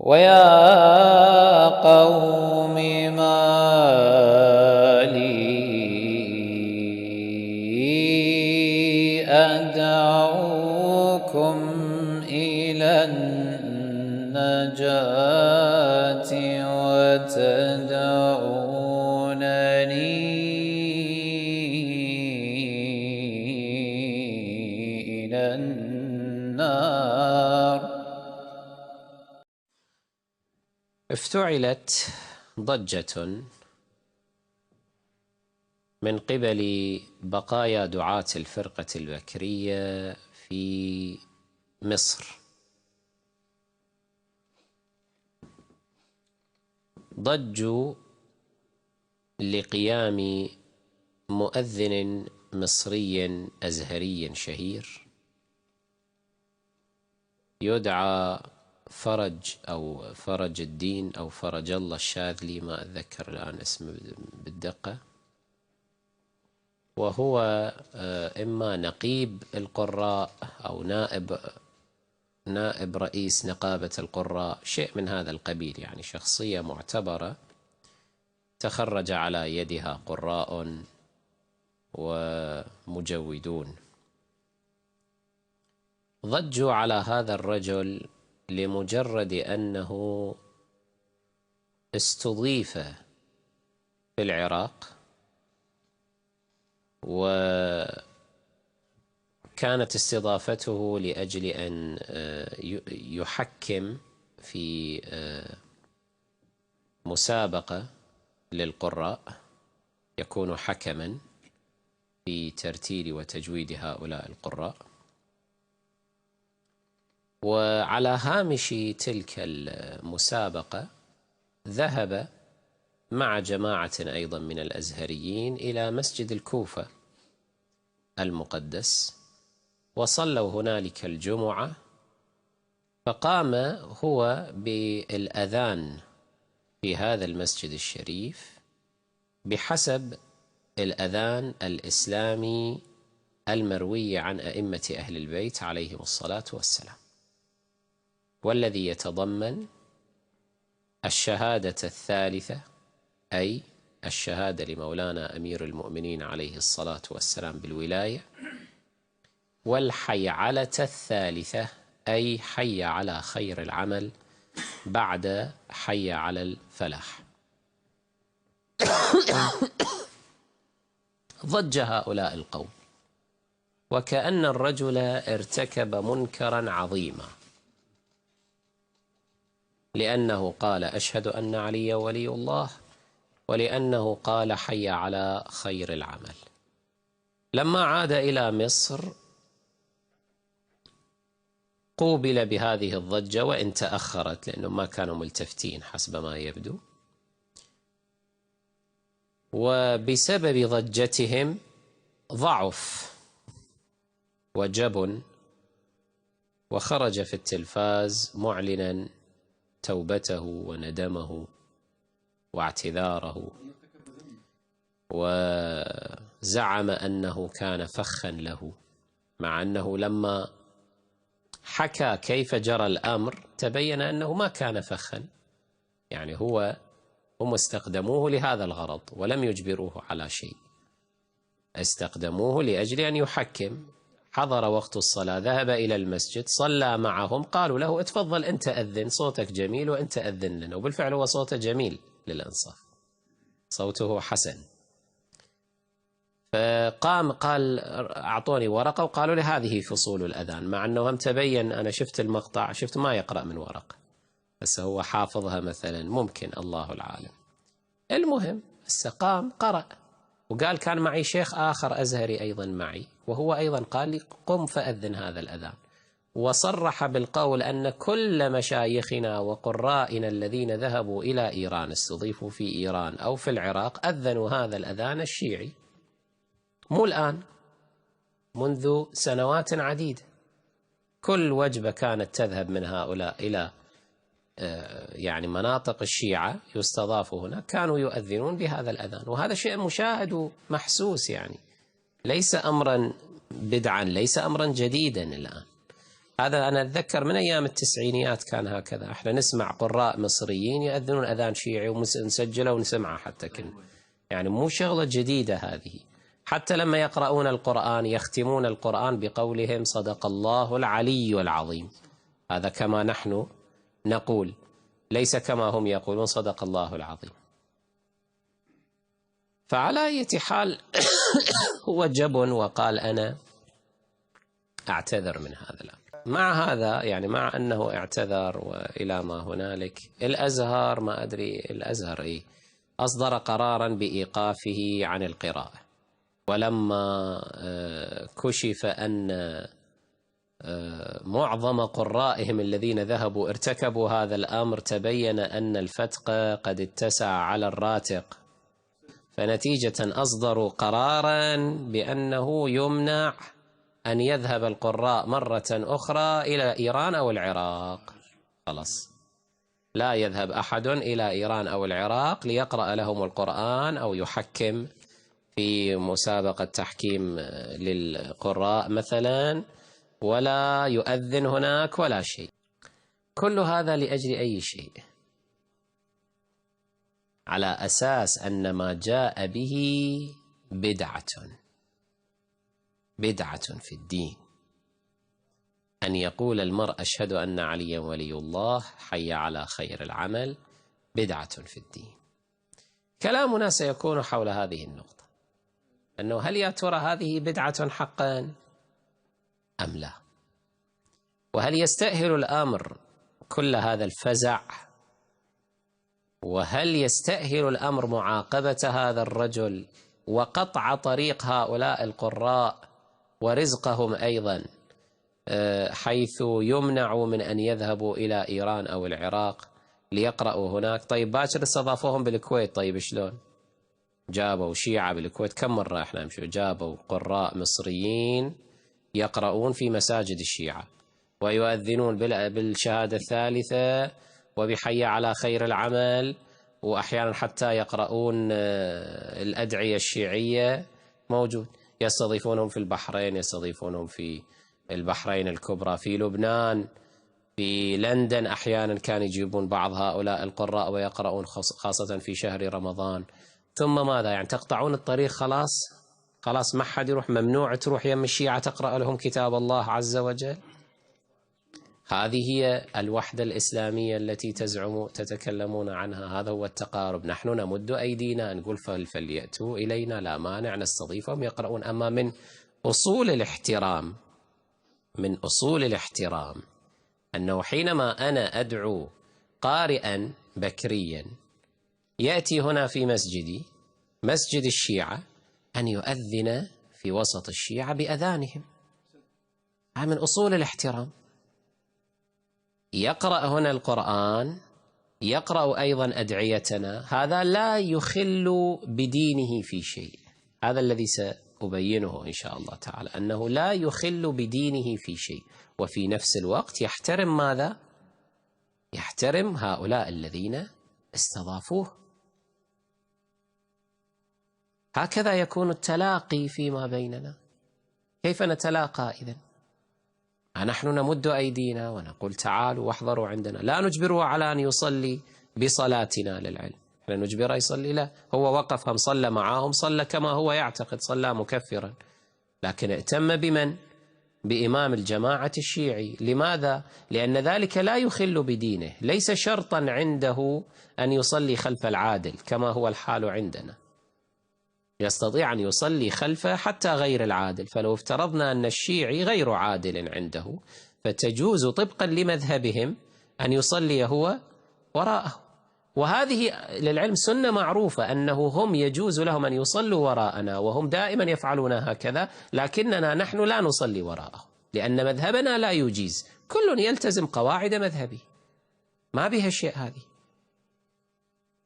ويا قوم ما لي أدعوكم إلى النجاة وتدعونني إلى النار. افتعلت ضجة من قبل بقايا دعاة الفرقة البكرية في مصر، ضجوا لقيام مؤذن مصري أزهري شهير يدعى فرج أو فرج الدين أو فرج الله الشاذلي، ما أتذكر الآن اسمه بالدقة، وهو إما نقيب القراء أو نائب رئيس نقابة القراء، شيء من هذا القبيل، يعني شخصية معتبرة تخرج على يدها قراء ومجودون. ضجوا على هذا الرجل لمجرد أنه استضيف في العراق، وكانت استضافته لأجل أن يحكم في مسابقة للقراء، يكون حكما في ترتيل وتجويد هؤلاء القراء. وعلى هامش تلك المسابقة ذهب مع جماعة أيضا من الأزهريين إلى مسجد الكوفة المقدس، وصلوا هنالك الجمعة، فقام هو بالأذان في هذا المسجد الشريف بحسب الأذان الإسلامي المروي عن أئمة أهل البيت عليهم الصلاة والسلام، والذي يتضمن الشهادة الثالثة، أي الشهادة لمولانا أمير المؤمنين عليه الصلاة والسلام بالولاية، والحيعلة الثالثة، أي حي على خير العمل بعد حي على الفلاح. ضج هؤلاء القوم وكأن الرجل ارتكب منكرا عظيما، لأنه قال أشهد أن علي ولي الله، ولأنه قال حي على خير العمل. لما عاد إلى مصر قوبل بهذه الضجة، وإن تأخرت لأنهم ما كانوا ملتفتين حسب ما يبدو، وبسبب ضجتهم ضعف وجبن، وخرج في التلفاز معلنا توبته وندمه واعتذاره، وزعم أنه كان فخا له، مع أنه لما حكى كيف جرى الأمر تبين أنه ما كان فخا، يعني هم استخدموه لهذا الغرض ولم يجبروه على شيء، استخدموه لأجل أن يحكم. حضر وقت الصلاة، ذهب إلى المسجد، صلى معهم، قالوا له اتفضل أنت أذن، صوتك جميل وأنت أذن لنا، وبالفعل هو صوته جميل للإنصاف، صوته حسن. فقام قال أعطوني ورقة، وقالوا لي هذه فصول الأذان، مع أنه هم تبين، أنا شفت المقطع، شفت ما يقرأ من ورقة، بس هو حافظها مثلا، ممكن، الله العالم. المهم قام قرأ، وقال كان معي شيخ آخر أزهري أيضا معي، وهو أيضا قال لي قم فأذن هذا الأذان، وصرح بالقول أن كل مشايخنا وقرائنا الذين ذهبوا إلى إيران، استضيفوا في إيران أو في العراق، أذنوا هذا الأذان الشيعي، مو الآن، منذ سنوات عديدة. كل وجبة كانت تذهب من هؤلاء إلى يعني مناطق الشيعة يستضافوا هنا، كانوا يؤذنون بهذا الأذان، وهذا شيء مشاهد ومحسوس، يعني ليس أمرا بدعا، ليس أمرا جديدا الآن. هذا أنا أتذكر من أيام التسعينيات كان هكذا، احنا نسمع قراء مصريين يأذنون أذان شيعي ونسجله ونسمعه حتى كنا، يعني مو شغلة جديدة هذه. حتى لما يقرؤون القرآن يختمون القرآن بقولهم صدق الله العلي العظيم، هذا كما نحن نقول، ليس كما هم يقولون صدق الله العظيم. فعلى أي حال هو جبن وقال أنا أعتذر من هذا الأمر. مع هذا يعني مع أنه اعتذر وإلى ما هنالك، الأزهر ما أدري الأزهر إيه أصدر قرارا بإيقافه عن القراءة، ولما كشف أن معظم قرائهم الذين ذهبوا ارتكبوا هذا الأمر تبين أن الفتق قد اتسع على الراتق، فنتيجة أصدروا قرارا بأنه يمنع أن يذهب القراء مرة أخرى إلى إيران أو العراق. خلاص لا يذهب أحد إلى إيران أو العراق ليقرأ لهم القرآن أو يحكم في مسابقة تحكيم للقراء مثلا، ولا يؤذن هناك ولا شيء. كل هذا لأجل أي شيء؟ على أساس أن ما جاء به بدعة في الدين. أن يقول المرء أشهد أن عليا ولي الله حي على خير العمل، بدعة في الدين. كلامنا سيكون حول هذه النقطة، أنه هل يا ترى هذه بدعة حقا أم لا؟ وهل يستأهل الأمر كل هذا الفزع؟ وهل يستأهل الأمر معاقبة هذا الرجل وقطع طريق هؤلاء القراء ورزقهم أيضا، حيث يمنعوا من أن يذهبوا إلى إيران أو العراق ليقرأوا هناك؟ طيب باكر استضافوهم بالكويت، طيب شلون؟ جابوا شيعة بالكويت، كم مرة احنا نمشي، جابوا قراء مصريين يقرؤون في مساجد الشيعة ويؤذنون بالشهادة الثالثة وبحي على خير العمل، وأحيانا حتى يقرؤون الأدعية الشيعية، موجود. يستضيفونهم في البحرين، يستضيفونهم في البحرين الكبرى، في لبنان، في لندن أحيانا كان يجيبون بعض هؤلاء القراء ويقرؤون خاصة في شهر رمضان. ثم ماذا؟ يعني تقطعون الطريق، خلاص ما حد يروح، ممنوع تروح يم الشيعة تقرأ لهم كتاب الله عز وجل. هذه هي الوحدة الإسلامية التي تتكلمون عنها، هذا هو التقارب. نحن نمد أيدينا نقول فليأتوا إلينا لا مانع، نستضيفهم يقرؤون. أما من أصول الاحترام أنه حينما أنا أدعو قارئا بكريا يأتي هنا في مسجد الشيعة أن يؤذن في وسط الشيعة بأذانهم، هذا من أصول الاحترام. يقرأ هنا القرآن، يقرأ أيضا أدعيتنا، هذا لا يخل بدينه في شيء. هذا الذي سأبينه إن شاء الله تعالى، أنه لا يخل بدينه في شيء، وفي نفس الوقت يحترم ماذا؟ يحترم هؤلاء الذين استضافوه. هكذا يكون التلاقي فيما بيننا. كيف نتلاقى إذن؟ نحن نمد أيدينا ونقول تعالوا واحضروا عندنا، لا نجبره على أن يصلي بصلاتنا للعلم، احنا نجبره يصلي؟ لا، هو وقفهم صلى معاهم، صلى كما هو يعتقد، صلى مكفرا، لكن ائتم بمن؟ بإمام الجماعة الشيعي. لماذا؟ لأن ذلك لا يخل بدينه، ليس شرطا عنده أن يصلي خلف العادل كما هو الحال عندنا، يستطيع أن يصلي خلفه حتى غير العادل. فلو افترضنا أن الشيعي غير عادل عنده، فتجوز طبقا لمذهبهم أن يصلي هو وراءه. وهذه للعلم سنة معروفة، أنه هم يجوز لهم أن يصلوا وراءنا، وهم دائما يفعلون هكذا، لكننا نحن لا نصلي وراءه لأن مذهبنا لا يجيز. كل يلتزم قواعد مذهبي، ما بها شيء. هذه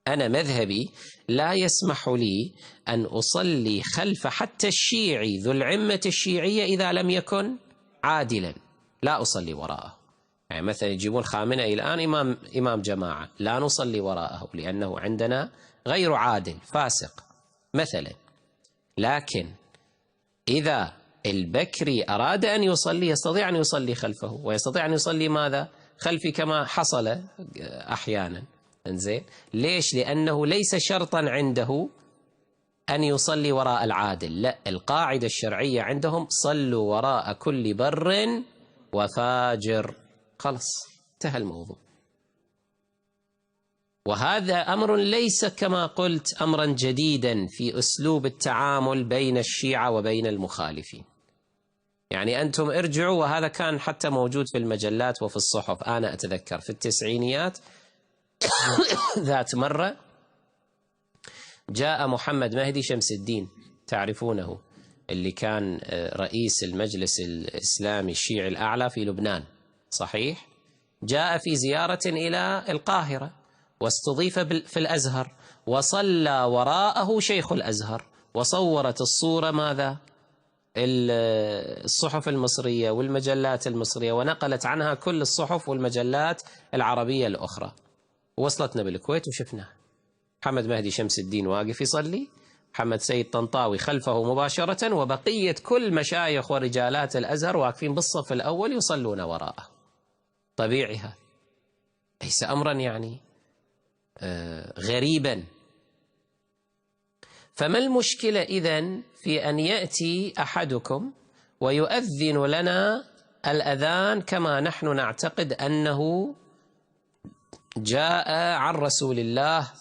أنا مذهبي لا يسمح لي أن أصلي خلف حتى الشيعي ذو العمة الشيعية إذا لم يكن عادلا، لا أصلي وراءه. يعني مثلا يجيبون خامنئي الآن إمام جماعة، لا نصلي وراءه لأنه عندنا غير عادل، فاسق مثلا. لكن إذا البكري أراد أن يصلي يستطيع أن يصلي خلفه، ويستطيع أن يصلي ماذا؟ خلفي، كما حصل أحيانا. إنزين، ليش؟ لأنه ليس شرطا عنده أن يصلي وراء العادل، لا، القاعدة الشرعية عندهم صلوا وراء كل بر وفاجر، خلص انتهى الموضوع. وهذا أمر ليس كما قلت أمرا جديدا في أسلوب التعامل بين الشيعة وبين المخالفين. يعني أنتم ارجعوا، وهذا كان حتى موجود في المجلات وفي الصحف. أنا أتذكر في التسعينيات ذات مرة جاء محمد مهدي شمس الدين، تعرفونه، اللي كان رئيس المجلس الإسلامي الشيعي الأعلى في لبنان، صحيح؟ جاء في زيارة إلى القاهرة واستضيف في الأزهر، وصلى وراءه شيخ الأزهر، وصورت الصورة ماذا؟ الصحف المصرية والمجلات المصرية، ونقلت عنها كل الصحف والمجلات العربية الأخرى، وصلتنا بالكويت وشفناها. محمد مهدي شمس الدين واقف يصلي، محمد سيد طنطاوي خلفه مباشرة، وبقية كل مشايخ ورجالات الأزهر واقفين بالصف الأول يصلون وراءه. طبيعي، هذا ليس أمرا يعني غريبا. فما المشكلة إذن في أن يأتي أحدكم ويؤذن لنا الأذان كما نحن نعتقد أنه جاء عن رسول الله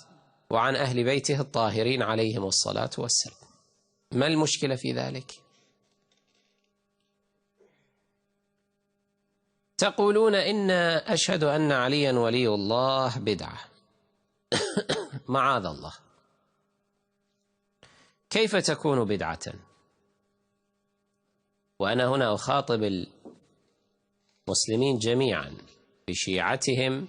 وعن أهل بيته الطاهرين عليهم الصلاة والسلام؟ ما المشكلة في ذلك؟ تقولون إن أشهد أن عليا ولي الله بدعة. معاذ الله، كيف تكون بدعة؟ وأنا هنا أخاطب المسلمين جميعا بشيعتهم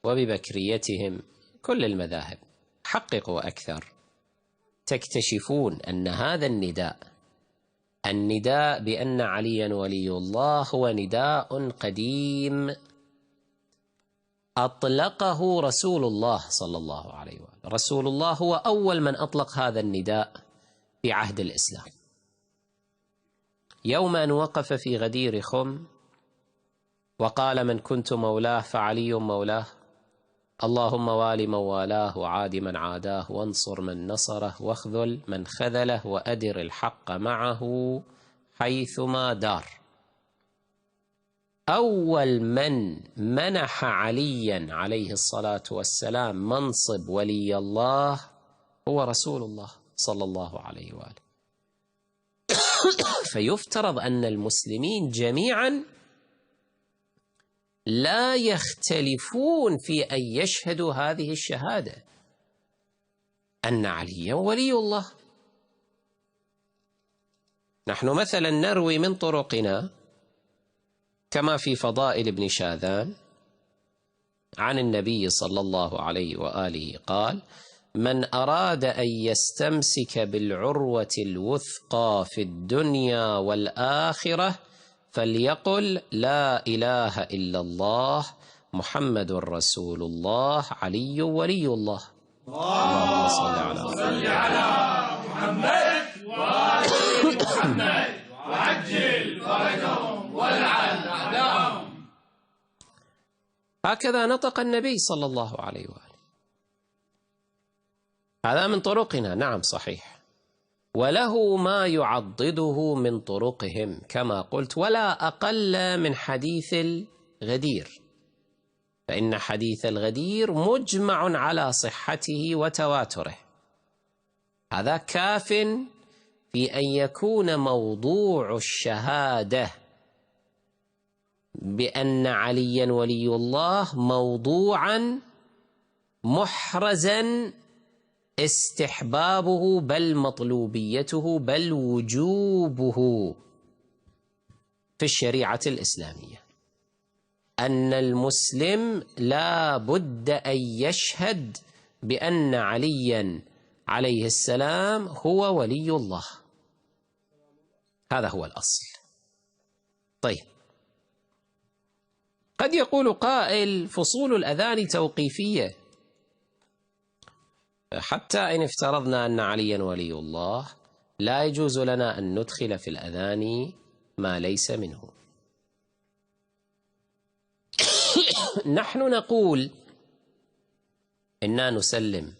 وببكريتهم، كل المذاهب، حققوا أكثر، تكتشفون أن هذا النداء بأن عليا ولي الله هو نداء قديم أطلقه رسول الله صلى الله عليه وآله. رسول الله هو أول من أطلق هذا النداء في عهد الإسلام. يوم أن وقف في غدير خم وقال: من كنت مولاه فعلي مولاه، اللهم وال من والاه وعاد من عاداه، وانصر من نصره، واخذل من خذله، وأدر الحق معه حيثما دار. أول من منح عليا عليه الصلاة والسلام منصب ولي الله هو رسول الله صلى الله عليه وآله. فيفترض أن المسلمين جميعا لا يختلفون في أن يشهدوا هذه الشهادة، أن عليا ولي الله. نحن مثلا نروي من طرقنا كما في فضائل ابن شاذان عن النبي صلى الله عليه وآله قال: من أراد أن يستمسك بالعروة الوثقى في الدنيا والآخرة فليقل لا إله إلا الله محمد رسول الله علي ولي الله. اللهم صل على محمد وآل محمد وعجل فرجهم والعن أعداءهم. هكذا نطق النبي صلى الله عليه وآله. هذا من طرقنا، نعم صحيح، وله ما يعضده من طرقهم كما قلت، ولا أقل من حديث الغدير، فإن حديث الغدير مجمع على صحته وتواتره. هذا كاف في أن يكون موضوع الشهادة بأن عليا ولي الله موضوعا محرزا استحبابه بل مطلوبيته بل وجوبه في الشريعة الإسلامية، أن المسلم لا بد أن يشهد بأن عليا عليه السلام هو ولي الله. هذا هو الأصل. طيب، قد يقول قائل: فصول الأذان توقيفية، حتى إن افترضنا أن عليا ولي الله لا يجوز لنا أن ندخل في الأذان ما ليس منه. نحن نقول إننا نسلم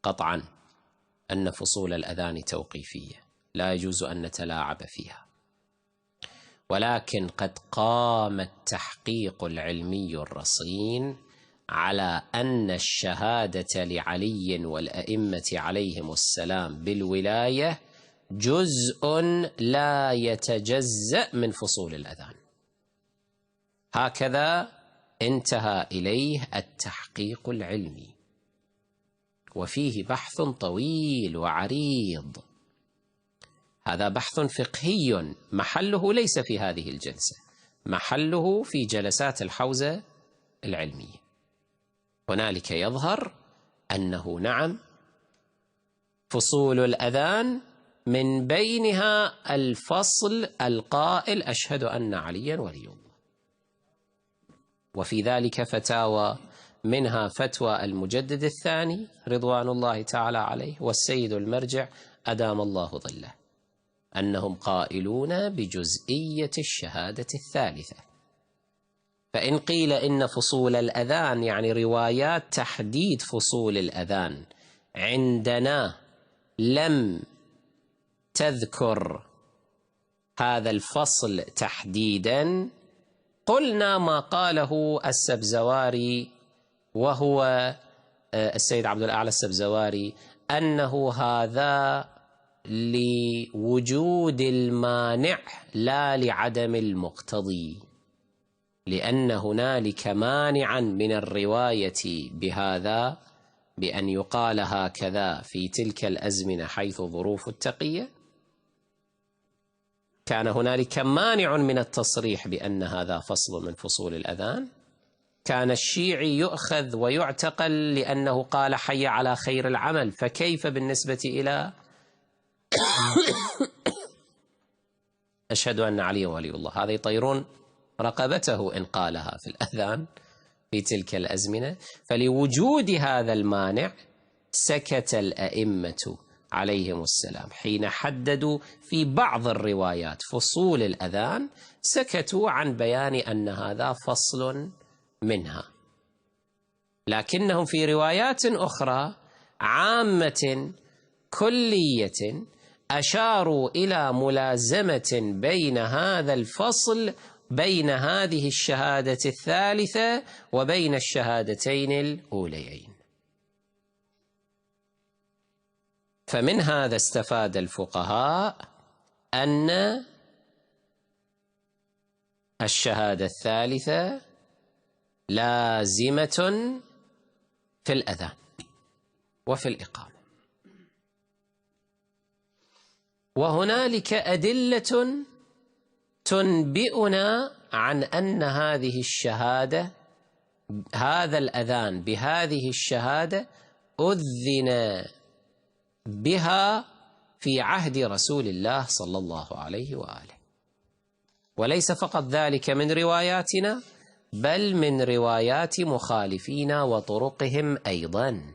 قطعا أن فصول الأذان توقيفية لا يجوز أن نتلاعب فيها، ولكن قد قام التحقيق العلمي الرصين على أن الشهادة لعلي والأئمة عليهم السلام بالولاية جزء لا يتجزأ من فصول الأذان. هكذا انتهى إليه التحقيق العلمي، وفيه بحث طويل وعريض. هذا بحث فقهي محله ليس في هذه الجلسة، محله في جلسات الحوزة العلمية. هنالك يظهر أنه نعم فصول الأذان من بينها الفصل القائل أشهد أن عليا ولي الله، وفي ذلك فتاوى، منها فتوى المجدد الثاني رضوان الله تعالى عليه والسيد المرجع أدام الله ظله، أنهم قائلون بجزئية الشهادة الثالثة. فإن قيل إن فصول الأذان يعني روايات تحديد فصول الأذان عندنا لم تذكر هذا الفصل تحديدا، قلنا ما قاله السبزواري وهو السيد عبد الأعلى السبزواري، أنه هذا لوجود المانع لا لعدم المقتضي، لأن هنالك مانعا من الرواية بهذا بأن يقال هكذا في تلك الأزمنة حيث ظروف التقية. كان هنالك مانع من التصريح بأن هذا فصل من فصول الأذان. كان الشيعي يؤخذ ويعتقل لأنه قال حي على خير العمل، فكيف بالنسبة إلى أشهد أن علي ولي الله؟ هذا يطيرون رقبته إن قالها في الأذان في تلك الأزمنة. فلوجود هذا المانع سكت الأئمة عليهم السلام حين حددوا في بعض الروايات فصول الأذان، سكتوا عن بيان أن هذا فصل منها. لكنهم في روايات أخرى عامة كلية أشاروا إلى ملازمة بين هذا الفصل بين هذه الشهادة الثالثة وبين الشهادتين الأوليين. فمن هذا استفاد الفقهاء أن الشهادة الثالثة لازمة في الأذان وفي الإقامة. وهنالك أدلة تنبئنا عن أن هذه الشهادة، هذا الأذان بهذه الشهادة أذن بها في عهد رسول الله صلى الله عليه وآله. وليس فقط ذلك من رواياتنا، بل من روايات مخالفين وطرقهم أيضا.